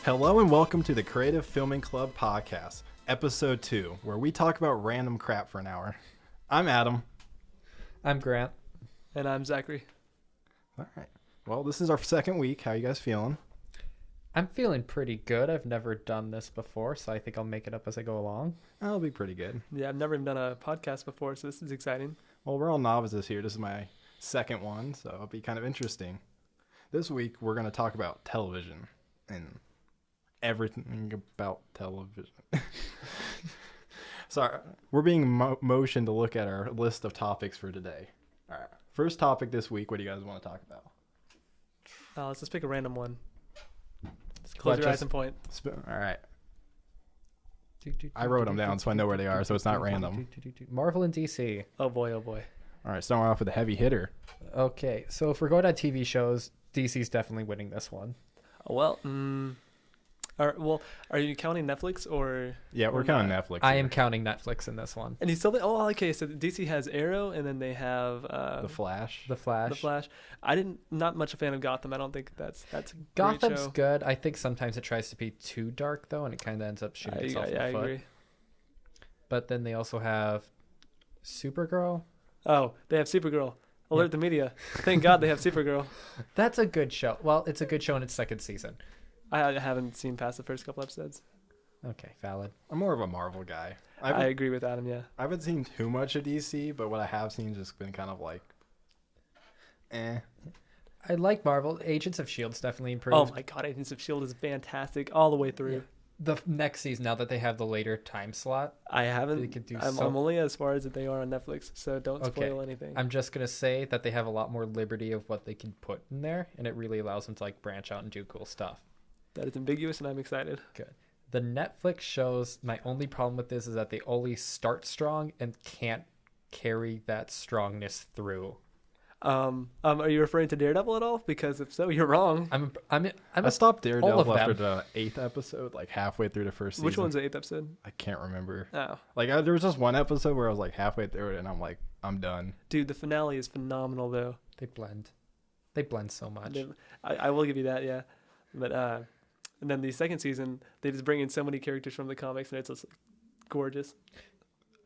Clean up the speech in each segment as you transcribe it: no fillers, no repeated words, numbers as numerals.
Hello and welcome to the Creative Filming Club podcast, episode 2, where we talk about random crap for an hour. I'm Adam. I'm Grant. And I'm Zachary. All right. Well, this is our second week. How you guys feeling? I'm feeling pretty good. I've never done this before, so I think I'll make it up as I go along. I'll be pretty good. Yeah, I've never even done a podcast before, so this is exciting. Well, we're all novices here. This is my second one, so it'll be kind of interesting. This week, we're going to talk about television and everything about television. Sorry, we're being motioned to look at our list of topics for today. All right. First topic this week, what do you guys want to talk about? Let's just pick a random one. Just close your eyes and point. All right. I wrote them down so I know where they are, so it's not random. Marvel and DC. Oh boy, oh boy. All right, starting off with a heavy hitter. Okay, so if we're going on TV shows, DC's definitely winning this one. Well, are you counting Netflix or? Yeah, we're counting Netflix. I am counting Netflix in this one. And you still? Oh, okay. So DC has Arrow, and then they have The Flash. The Flash. The Flash. Not much a fan of Gotham. I don't think that's a Gotham's great show. good. I think sometimes it tries to be too dark though, and it kind of ends up shooting itself in the foot. I agree. But then they also have Supergirl. Oh, they have Supergirl. Alert the media. Thank God they have Supergirl. That's a good show. Well, it's a good show in its second season. I haven't seen past the first couple episodes. Okay, valid. I'm more of a Marvel guy. I agree with Adam, yeah. I haven't seen too much of DC, but what I have seen has just been kind of like, eh. I like Marvel. Agents of S.H.I.E.L.D's definitely improved. Oh my God, Agents of S.H.I.E.L.D. is fantastic all the way through. Yeah. The next season, now that they have the later time slot, I haven't. they could do I'm only as far as they are on Netflix, so don't spoil anything. I'm just gonna say that they have a lot more liberty of what they can put in there, and it really allows them to like branch out and do cool stuff. That is ambiguous, and I'm excited. Good. The Netflix shows, my only problem with this is that they only start strong and can't carry that strongness through. Are you referring to Daredevil at all? Because if so, you're wrong. I stopped Daredevil after the 8th episode, like halfway through the first season. Which one's the 8th episode? I can't remember. Oh. Like there was just one episode where I was like halfway through it, and I'm like, I'm done. Dude, the finale is phenomenal, though. They blend so much. I will give you that, yeah. But and then the second season, they just bring in so many characters from the comics, and it's just gorgeous.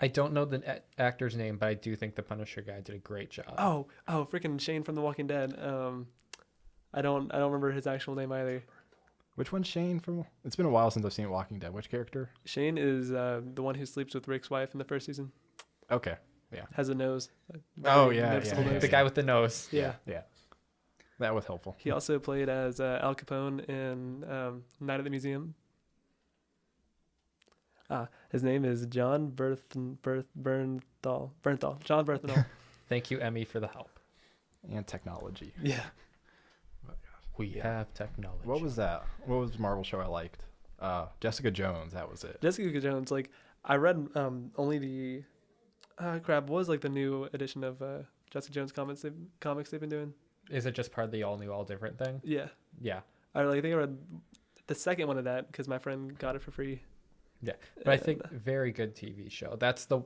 I don't know the actor's name, but I do think the Punisher guy did a great job. Oh, freaking Shane from The Walking Dead. I don't remember his actual name either. Which one's Shane from? It's been a while since I've seen Walking Dead. Which character? Shane is the one who sleeps with Rick's wife in the first season. Okay, yeah. Has a nose. Oh yeah, nose. The guy with the nose. Yeah. That was helpful. He also played as Al Capone in Night at the Museum. His name is John Bernthal. John Bernthal. Thank you, Emmy, for the help. And technology. Yeah. We have technology. What was that? What was the Marvel show I liked? Jessica Jones. That was it. Jessica Jones. Like I read only the what was like the new edition of Jessica Jones comics they've been doing. Is it just part of the all new, all different thing? Yeah. Yeah. I think I read the second one of that because my friend got it for free. Yeah, but I think very good TV show. That's the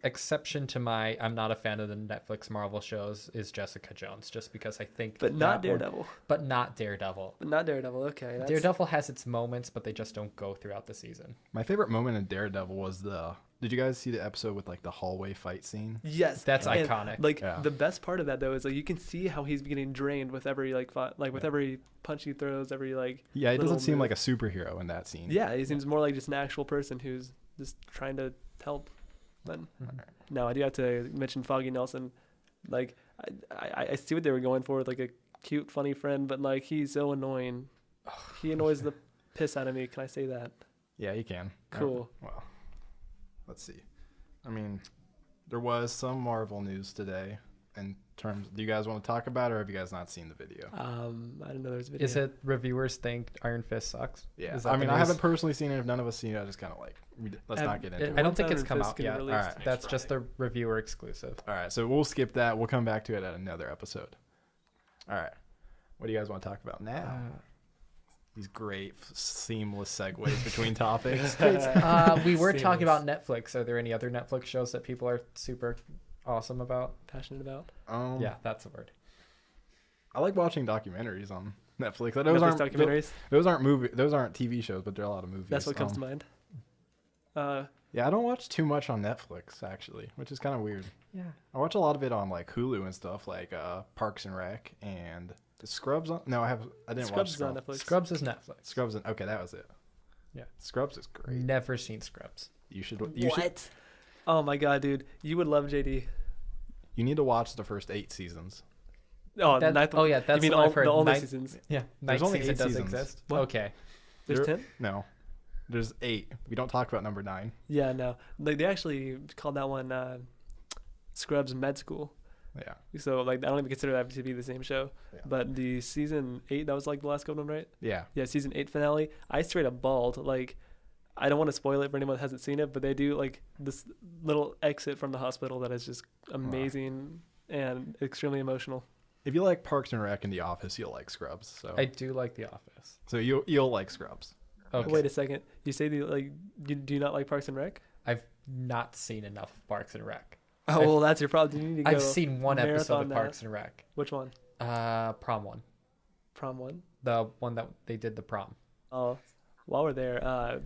exception to my I'm not a fan of the Netflix Marvel shows is Jessica Jones, just because I think. But not Daredevil. But not Daredevil. Okay. Daredevil has its moments, but they just don't go throughout the season. My favorite moment in Daredevil was Did you guys see the episode with like the hallway fight scene? Yes, that's iconic. Like the best part of that though is like you can see how he's getting drained with every with every punch he throws, every like. Yeah, he doesn't seem like a superhero in that scene. Yeah, he seems more like just an actual person who's just trying to help. But no, I do have to mention Foggy Nelson. Like I see what they were going for with like a cute, funny friend, but like he's so annoying. He annoys the piss out of me. Can I say that? Yeah, you can. Cool. Well. Let's see. I mean, there was some Marvel news today. In terms, do you guys want to talk about it, or have you guys not seen the video? I didn't know there was a video. Is it reviewers think Iron Fist sucks? Yeah. I mean, I haven't personally seen it. If none of us seen it, I just kind of like, let's not get into it. I don't think it's come out yet. All right. That's just a reviewer exclusive. All right. So we'll skip that. We'll come back to it at another episode. All right. What do you guys want to talk about now? These great seamless segues between topics. We were talking about Netflix. Are there any other Netflix shows that people are super awesome about? Passionate about? Yeah, that's the word. I like watching documentaries on Netflix. Netflix documentaries. Those aren't TV shows, but they're a lot of movies. That's what comes to mind. Yeah, I don't watch too much on Netflix actually, which is kind of weird. Yeah. I watch a lot of it on like Hulu and stuff, like Parks and Rec and the Scrubs. No, I didn't watch Scrubs on Scrubs. Netflix. Scrubs is Netflix. Scrubs. Okay, that was it. Yeah. Scrubs is great. Never seen Scrubs. You should. What? Oh my god, dude! You would love JD. You need to watch the first 8 seasons. Oh, That- ninth, oh yeah, that's you mean what all, I've heard. the older Ninth- seasons? Yeah, There's ninth only season 8 does seasons. exist. What? Okay. There's There- 10. No, there's 8. We don't talk about number 9. Yeah, no. Like they actually called that one Scrubs Med School. Yeah. So like I don't even consider that to be the same show. Yeah. But the season 8, that was like the last good one, right? Yeah. Yeah, season 8 finale. I straight up bawled. Like I don't want to spoil it for anyone that hasn't seen it, but they do like this little exit from the hospital that is just amazing and extremely emotional. If you like Parks and Rec and The Office, you'll like Scrubs. So I do like The Office. so you'll like Scrubs. Okay. Wait a second. You say you do you not like Parks and Rec? I've not seen enough of Parks and Rec. Oh, well, that's your problem. You need to go I've seen one episode marathon of that. Parks and Rec. Which one? Prom one. Prom 1? The one that they did the prom. Oh, while we're there,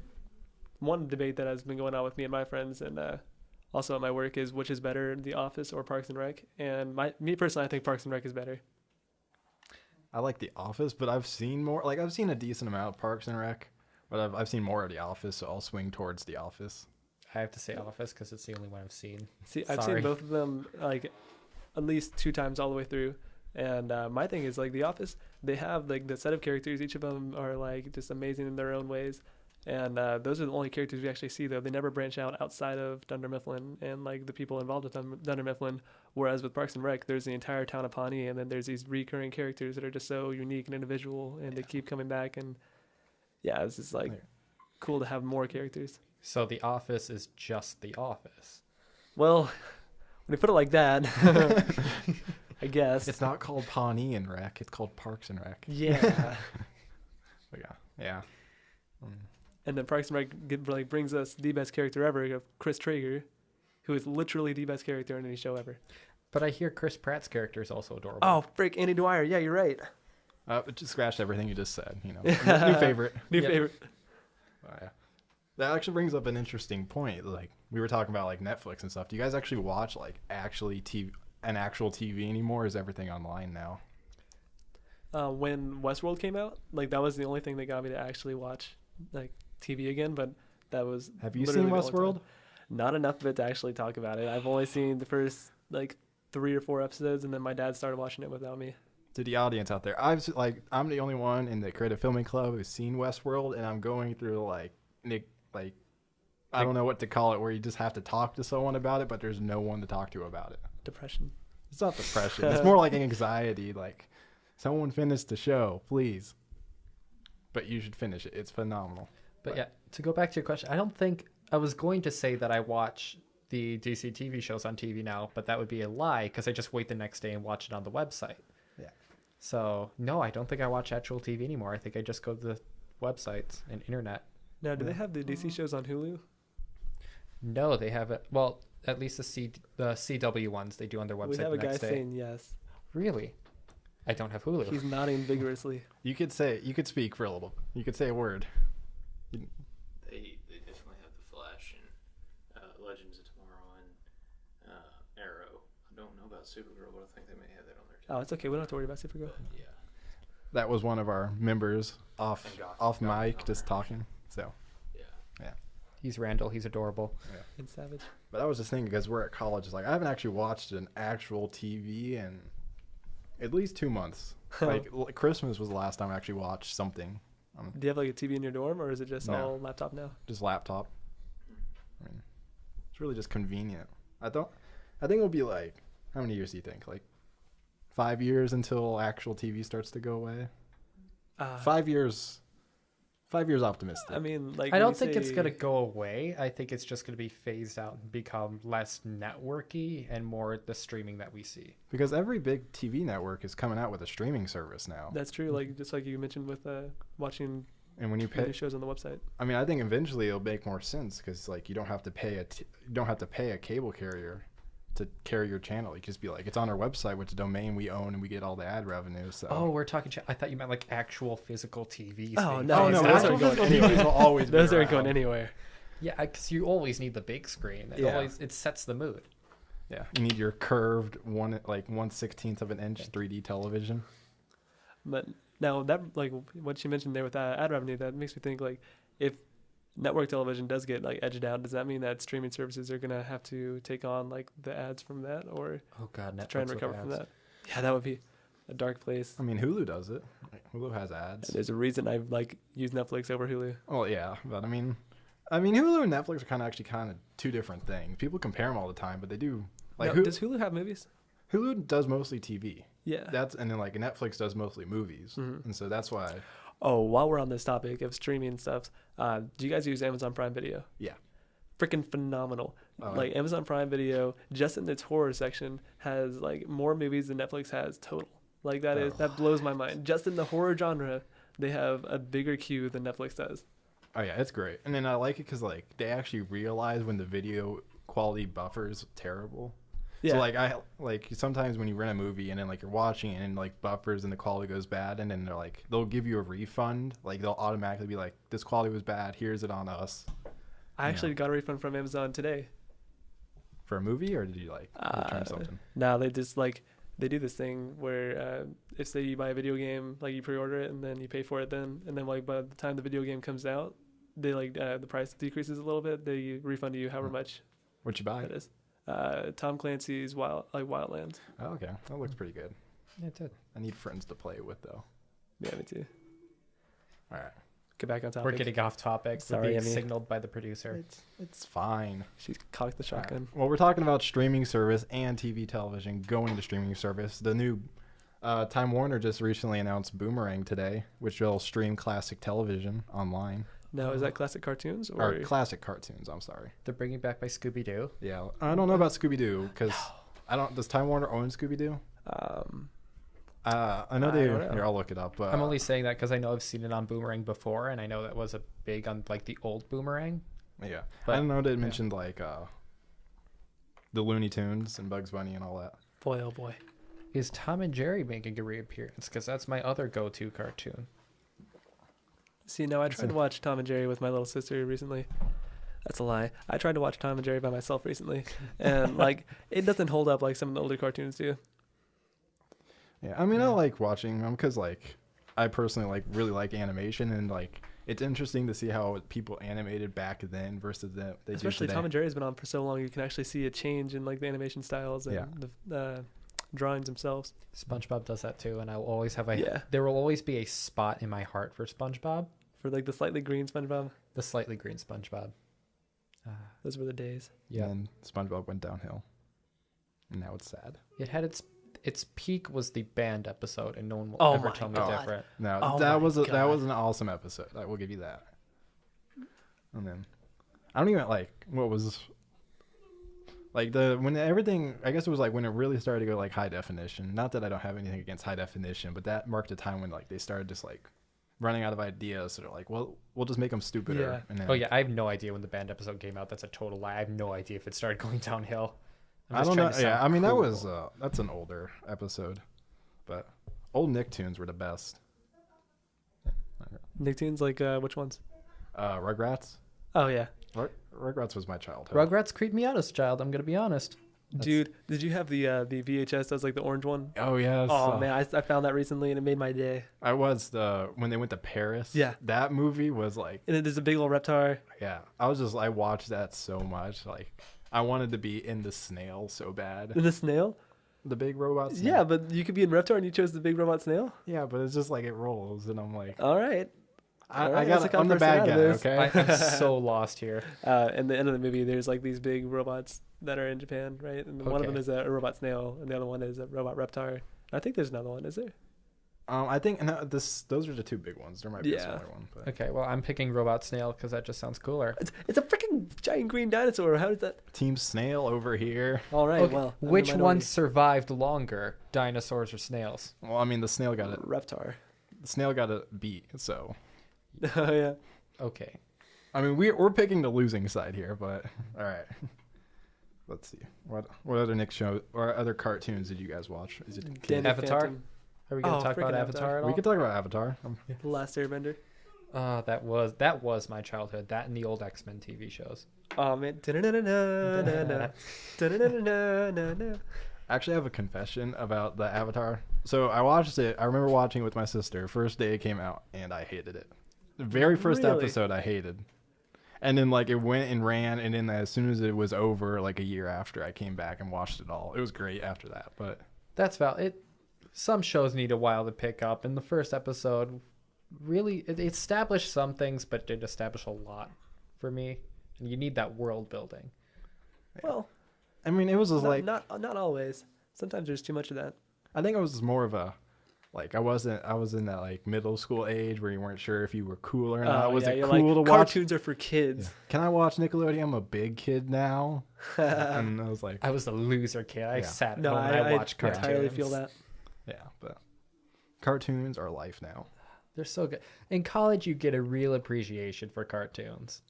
one debate that has been going on with me and my friends and also at my work is which is better, The Office or Parks and Rec? And me personally, I think Parks and Rec is better. I like The Office, but I've seen more. Like I've seen a decent amount of Parks and Rec, but I've seen more of The Office, so I'll swing towards The Office. I have to say Office because it's the only one I've seen. See, I've Sorry. seen both of them like at least 2 times all the way through. And my thing is like The Office, they have like the set of characters. Each of them are like just amazing in their own ways. And those are the only characters we actually see, though. They never branch out outside of Dunder Mifflin and like the people involved with Dunder Mifflin. Whereas with Parks and Rec, there's the entire town of Pawnee, and then there's these recurring characters that are just so unique and individual, and they keep coming back. And yeah, it's just like cool to have more characters. So The Office is just The Office. Well, when you put it like that, I guess. It's not called Pawnee and Rec. It's called Parks and Rec. Yeah. But yeah. And then Parks and Rec brings us the best character ever, of Chris Traeger, who is literally the best character in any show ever. But I hear Chris Pratt's character is also adorable. Oh, frick, Andy Dwyer. Yeah, you're right. It just scratched everything you just said. You know, new favorite. New Yep. favorite. Yeah. That actually brings up an interesting point. Like we were talking about like Netflix and stuff. Do you guys actually watch like actual TV anymore? Or is everything online now? When Westworld came out, like that was the only thing that got me to actually watch like TV again. But that was. Have you literally seen the only Westworld? time. Not enough of it to actually talk about it. I've only seen the first like 3 or 4 episodes, and then my dad started watching it without me. To the audience out there, I'm the only one in the Creative Filming Club who's seen Westworld, and I'm going through I don't know what to call it, where you just have to talk to someone about it, but there's no one to talk to about it. Depression. It's not depression. It's more like anxiety. Like, someone finish the show, please. But you should finish it. It's phenomenal. But yeah, to go back to your question, I don't think I was going to say that I watch the DC TV shows on TV now, but that would be a lie because I just wait the next day and watch it on the website. Yeah. So no, I don't think I watch actual TV anymore. I think I just go to the websites and internet. Now, do they have the DC shows on Hulu? No, they have it. Well, at least the CW ones they do on their website. We have a the guy next day. saying yes. Really? I don't have Hulu. He's nodding vigorously. You could speak for a little. You could say a word. They definitely have the Flash and Legends of Tomorrow and Arrow. I don't know about Supergirl, but I think they may have that on there too. Oh, it's okay. We don't have to worry about Supergirl. But, yeah. That was one of our members off And Gotham mic on just there. talking. So, Yeah. He's Randall. He's adorable. And Savage. but I was just thinking because we're at college, it's like I haven't actually watched an actual TV in at least 2 months. Like Christmas was the last time I actually watched something. Do you have like a TV in your dorm, or is it just No. all laptop now? Just laptop. I mean, it's really just convenient. I think it'll be like, how many years do you think? Like 5 years until actual TV starts to go away? 5 years. 5 years optimistic. I mean, like I when don't you think it's say- going to go away. I think it's just going to be phased out and become less networky and more the streaming that we see. Because every big TV network is coming out with a streaming service now. That's true. Like just like you mentioned with watching And when you new pay, shows on the website. I mean, I think eventually it'll make more sense because like you don't have to pay a cable carrier to carry your channel. You just be like, it's on our website, which domain we own, and we get all the ad revenue. So. Oh, we're talking. I thought you meant like actual physical TVs. Oh, being no, Oh no, those actual aren't going physical anywhere. TVs will always be Those aren't going around. anywhere. Yeah, because you always need the big screen. It sets the mood. Yeah, you need your curved 1/16 of an inch 3D television. But now that like what you mentioned there with ad revenue, that makes me think like if network television does get like edged out, does that mean that streaming services are gonna have to take on like the ads from that, or Oh God, Netflix try and recover from that? Yeah, that would be a dark place. I mean, Hulu does it. Hulu has ads. And there's a reason I like use Netflix over Hulu. Well, yeah, but I mean, Hulu and Netflix are kind of two different things. People compare them all the time, but they do. Like, Now, does Hulu have movies? Hulu does mostly TV. Yeah. And then like Netflix does mostly movies, and so that's why. Oh, while we're on this topic of streaming stuff, do you guys use Amazon Prime Video? Yeah. Freaking phenomenal. Oh, Like Amazon Prime Video, just in its horror section, has like more movies than Netflix has total. Like that blows my mind. Just in the horror genre, they have a bigger queue than Netflix does. Oh yeah, it's great, and then I like it because like they actually realize when the video quality buffers terrible. Yeah. So like sometimes when you rent a movie and then like you're watching it and like buffers and the quality goes bad, and then they'll give you a refund. Like they'll automatically be like, this quality was bad, here's it on us. I actually got a refund from Amazon today. For a movie, or did you like return something? No, they just like they do this thing where if say you buy a video game, like you pre-order it and then you pay for it then, and then like by the time the video game comes out, they like the price decreases a little bit. They refund you however much What you buy? that is. Tom Clancy's Wildlands. Oh, okay, that looks pretty good. Yeah, it did. I need friends to play it with though. Yeah, me too. All right, Get back on topic. We're getting off topic. Sorry, We're being Emmy. signaled by the producer. it's fine. She's cocked the All right. shotgun. Well, we're talking about streaming service and TV television going to streaming service. The new Time Warner just recently announced Boomerang today, which will stream classic television online. Now, is that classic cartoons Or classic cartoons, I'm sorry. They're bringing back by Scooby Doo. Yeah, I don't know about Scooby-Doo because does Time Warner own Scooby-Doo? I know I they. don't know. Here, I'll look it up. But I'm only saying that because I know I've seen it on Boomerang before, and I know that was a big on like the old Boomerang. yeah, but- I don't know they mentioned like the Looney Tunes and Bugs Bunny and all that. Boy, oh boy. Is Tom and Jerry making a reappearance? Because that's my other go-to cartoon. See, now I tried to watch Tom and Jerry with my little sister recently. That's a lie. I tried to watch Tom and Jerry by myself recently, and like it doesn't hold up like some of the older cartoons do. Yeah, I mean, I like watching them because like I personally like really like animation, and like it's interesting to see how people animated back then versus they Especially do today. Tom and Jerry's been on for so long, you can actually see a change in like the animation styles and Yeah. the drawings themselves. SpongeBob does that too, and I will always have Yeah. There will always be a spot in my heart for SpongeBob, For like the slightly green SpongeBob, the slightly green SpongeBob. those were the days. Yeah, And then SpongeBob went downhill, and now it's sad. it had its peak was the band episode, and no one will Oh ever my tell me God. different. No, Oh that my was that God. was an awesome episode. I will give you that. And then I don't even like what was like when everything. I guess it was like when it really started to go like high definition. Not that I don't have anything against high definition, but that marked a time when like they started just like running out of ideas. So they're like, well, we'll just make them stupider. Yeah. And then, Oh yeah, I have no idea when the band episode came out. That's a total lie. I have no idea if it started going downhill. I'm I just don't trying know. to Yeah, sound I mean that cool. was that's an older episode, but old Nicktoons were the best. Nicktoons, like which ones? Rugrats. Oh yeah, Rugrats was my childhood. Rugrats creeped me out as a child. I'm gonna be honest. dude. Did you have the VHS? That was like the orange one. Oh yes. Oh man, I found that recently and it made my day. I was when they went to Paris. Yeah. That movie was like, And then there's a big old reptar. yeah. I watched that so much. Like, I wanted to be in the snail so bad. And the snail. The big robot snail. Yeah, but you could be in reptar and you chose the big robot snail. Yeah, but it's just like it rolls, and I'm like, All right. I Alright, got that's a I'm the conversation bad out guy, of this. okay? I'm so lost here. And the end of the movie, there's like these big robots that are in Japan, right? And one of them Okay. is a robot snail, and the other one is a robot reptar. I think there's another one. Is there? I think those are the two big ones. There might be a Yeah. smaller one, but Okay, well I'm picking Robot Snail because that just sounds cooler. It's a freaking giant green dinosaur. How does that? Team Snail over here. All right. Okay, Well, I'm the which one minority. survived longer, dinosaurs or snails? Well, I mean the snail got Reptar. a beat, so Oh yeah. Okay. I mean we're picking the losing side here, but all right. Let's see. What other Nick show or other cartoons did you guys watch? Is it Danny Avatar? Phantom, Are we going Oh, to talk about freaking Avatar at all? We could talk about Avatar. The Last Airbender. That was my childhood. That and the old X-Men TV shows. Oh man. Da-na-na-na-na-na-na. Da-na-na-na-na-na-na. I actually have a confession about the Avatar. So I watched it. I remember watching it with my sister. First day it came out, and I hated it. The very first Really? episode I hated. And then like it went and ran, and then as soon as it was over, like a year after, I came back and watched it all. It was great after that, but That's valid. Some shows need a while to pick up, and the first episode really it established some things, but did establish a lot for me. And you need that world building. Well, I mean, it was just like not always. Sometimes there's too much of that. I think it was more of a like I was in that like middle school age where you weren't sure if you were cool or not. Was it you're cool like, to watch? cartoons are for kids. Can I watch Nickelodeon? I'm a big kid now, and I was like, I was the loser kid. I Yeah. sat at No, home and I I watched cartoons. entirely feel that. yeah, but cartoons are life now. They're so good. In college, you get a real appreciation for cartoons,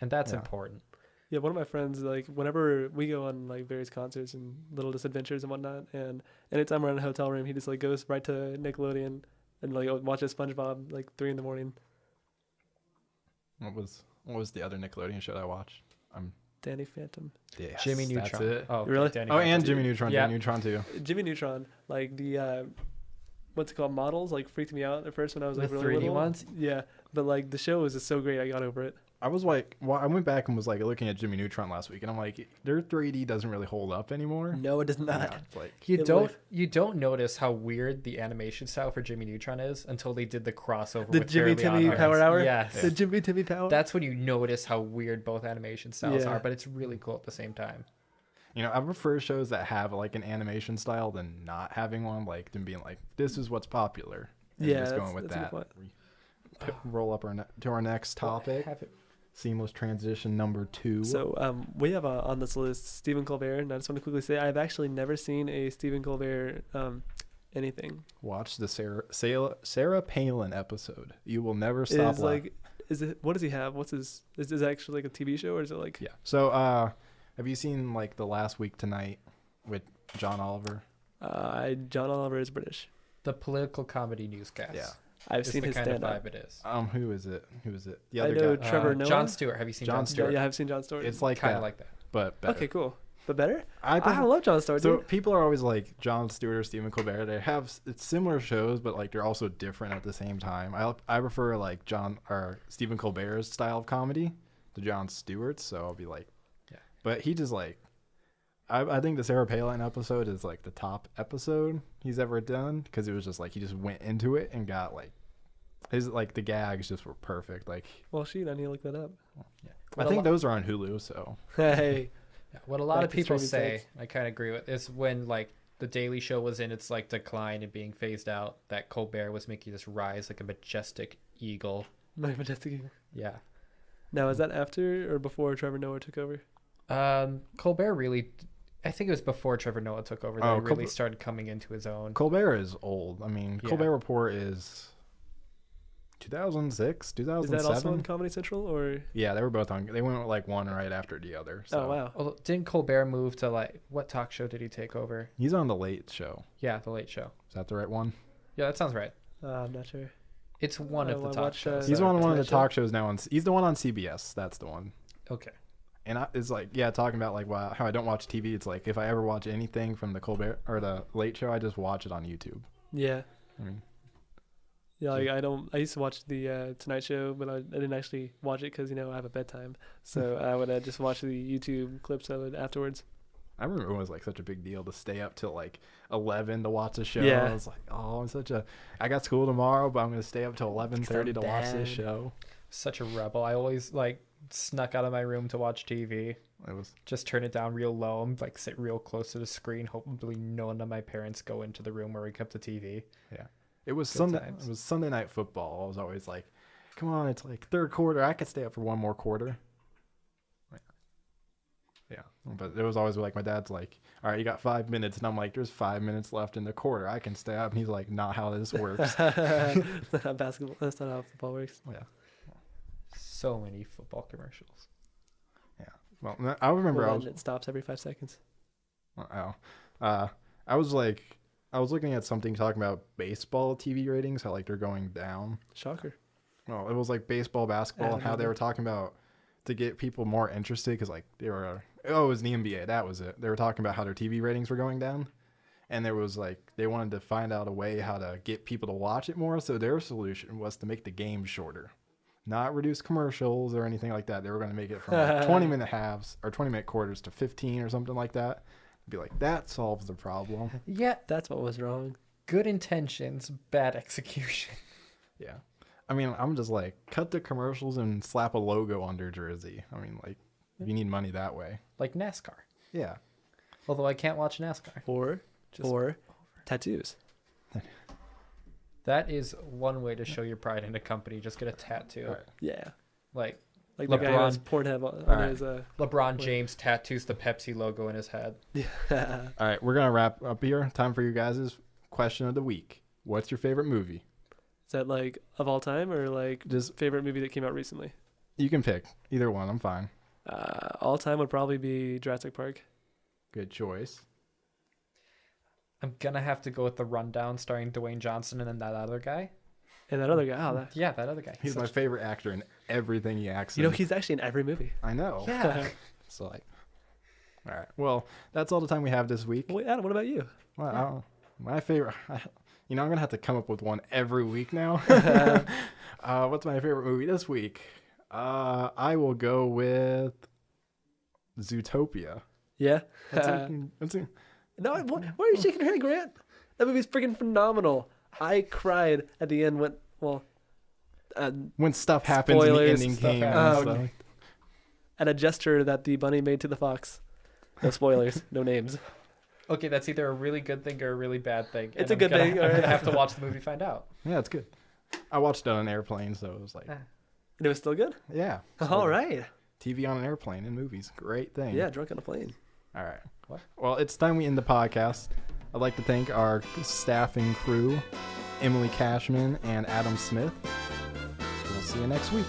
and that's Yeah. important. Yeah, one of my friends, like, whenever we go on like various concerts and little adventures and whatnot, and anytime we're in a hotel room, he just like goes right to Nickelodeon and like watches SpongeBob like 3 a.m. What was the other Nickelodeon show I watched? Danny Phantom, Yes, Jimmy that's Neutron. it. Oh, okay, Really? Danny Oh, Phantom. and Jimmy Neutron. Yeah. Jimmy Neutron too. Jimmy Neutron, like the what's it called, models, like freaked me out at first when I was like The really 3D little. ones? Yeah, but like the show was just so great, I got over it. I was like, well, I went back and was like looking at Jimmy Neutron last week, and I'm like, their 3D doesn't really hold up anymore. No, it does not. Yeah, it's like, You don't notice how weird the animation style for Jimmy Neutron is until they did the crossover The with Jimmy Fairly Timmy Odd Power Parents. Hour? Yes. The Jimmy Timmy Power. That's when you notice how weird both animation styles Yeah. are, but it's really cool at the same time. you know, I prefer shows that have like an animation style than not having one. Like them being like, this is what's popular. And Yeah, just that's- going with that's a that. good point. Roll up to our next topic. Have it- Seamless transition number 2. So we have on this list Stephen Colbert, and I just want to quickly say I've actually never seen a Stephen Colbert anything. Watch the Sarah Palin episode. You will never stop. Is it, what does he have? What's his? Is this actually like a TV show or is it like? Yeah. So have you seen like The Last Week Tonight with John Oliver? John Oliver is British. The political comedy newscast. Yeah. I've It's seen the his kind stand of up. vibe it is. Who is it? The I other know guy. Trevor Noah. Jon Stewart. Have you seen Jon Jon Stewart. Stewart? Yeah, I've seen Jon Stewart. It's like Kind that, of like that. but better. Okay, cool. But better? I think I love Jon Stewart. so. Dude. People are always like Jon Stewart or Stephen Colbert. They have it's similar shows, but like they're also different at the same time. I prefer like Stephen Colbert's style of comedy to Jon Stewart's. So I'll be like, Yeah. But he just like, I think the Sarah Palin episode is like the top episode he's ever done because it was just like he just went into it and got like his like the gags just were perfect. Like Well, shoot, I need to look that up. Yeah. I think those are on Hulu. So Hey. Yeah, what a lot Back of to people streaming say, sites. I kind of agree with, is when like the Daily Show was in its like decline and being phased out, that Colbert was making this rise like a majestic eagle. My majestic eagle. Yeah. Now, is that after or before Trevor Noah took over? Colbert really, I think it was before Trevor Noah took over that Oh, he really Colbert- started coming into his own. Colbert is old. I mean, Yeah. Colbert Report is 2006, 2007. Is that also on Comedy Central or? Yeah, they were both on. They went like one right after the other. So. Oh wow. Well, didn't Colbert move to like, what talk show did he take over? He's on the Late Show. Yeah, The Late Show. Is that the right one? Yeah, that sounds right. I'm not sure. It's one I of the wanna talk watch, shows. He's So, on one of the Tonight Show? talk shows now. He's the one on CBS. That's the one. Okay. And it's like, yeah, talking about like how I don't watch TV. It's like if I ever watch anything from the Colbert or the Late Show, I just watch it on YouTube. Yeah. I mean, Yeah, like I used to watch the Tonight Show, but I didn't actually watch it because I have a bedtime. So I would just watch the YouTube clips of it afterwards. I remember it was like such a big deal to stay up till like 11 to watch a show. Yeah. I was like, oh, I got school tomorrow, but I'm gonna stay up till 11:30 to watch this bad. show. Such a rebel. I always like snuck out of my room to watch TV. It was Just turn it down real low and like sit real close to the screen. Hopefully none of my parents go into the room where we kept the TV. It was Good Sunday. times. It was Sunday Night Football. I was always like, "Come on, it's like third quarter. I could stay up for one more quarter." Yeah, but it was always like my dad's like, "All right, you got 5 minutes," and I'm like, "There's 5 minutes left in the quarter. I can stay up." And he's like, "Not how this works." That's not how basketball. That's not how football works. Yeah, So many football commercials. Well, I remember Well, it stops every 5 seconds. I was looking at something talking about baseball TV ratings, how like they're going down. Shocker. Well, it was like baseball, basketball, and how they Yeah. were talking about to get people more interested because like they were. Oh, it was the NBA. That was it. They were talking about how their TV ratings were going down, and there was like they wanted to find out a way how to get people to watch it more. So their solution was to make the game shorter, not reduce commercials or anything like that. They were going to make it from like 20-minute halves or 20-minute quarters to 15 or something like that. Be like, that solves the problem. Yeah, That's what was wrong. good intentions, bad execution. Yeah. I mean, I'm just like, cut the commercials and slap a logo on their jersey. I mean, like, you need money that way. Like NASCAR. Yeah. Although I can't watch NASCAR. Or tattoos. That is one way to show your pride in a company. Just get a tattoo. All right. Yeah. Like Like the guy who has Pornhub on Alright. his LeBron James tattoos the Pepsi logo in his head. Yeah. All right, we're going to wrap up here. Time for you guys' question of the week. What's your favorite movie? Is that like of all time or like Just, favorite movie that came out recently? you can pick either one. I'm fine. All time would probably be Jurassic Park. Good choice. I'm gonna have to go with The Rundown, starring Dwayne Johnson and then that other guy. And that other guy, that Yeah, that other guy. He's my favorite actor in everything he acts in. he's actually in every movie. I know. Yeah. So, like, all right. Well, that's all the time we have this week. Wait, Adam, what about you? Well, my favorite, I'm going to have to come up with one every week now. What's my favorite movie this week? I will go with Zootopia. Yeah. That's it. No, why are you shaking your head, Grant? That movie's freaking phenomenal. I cried at the end When stuff happens Spoilers, in the ending stuff game. And happens. stuff. at a gesture that the bunny made to the fox. No spoilers, no names. Okay, that's either a really good thing or a really bad thing. It's and a good thing, I'm alright. gonna have to watch the movie to find out. Yeah, it's good. I watched it on an airplane, so it was like, And it was still good? yeah. All right. TV on an airplane and movies. Great thing. Yeah, drunk on a plane. All right. What? Well, it's time we end the podcast. I'd like to thank our staff and crew, Emily Cashman and Adam Smith. We'll see you next week.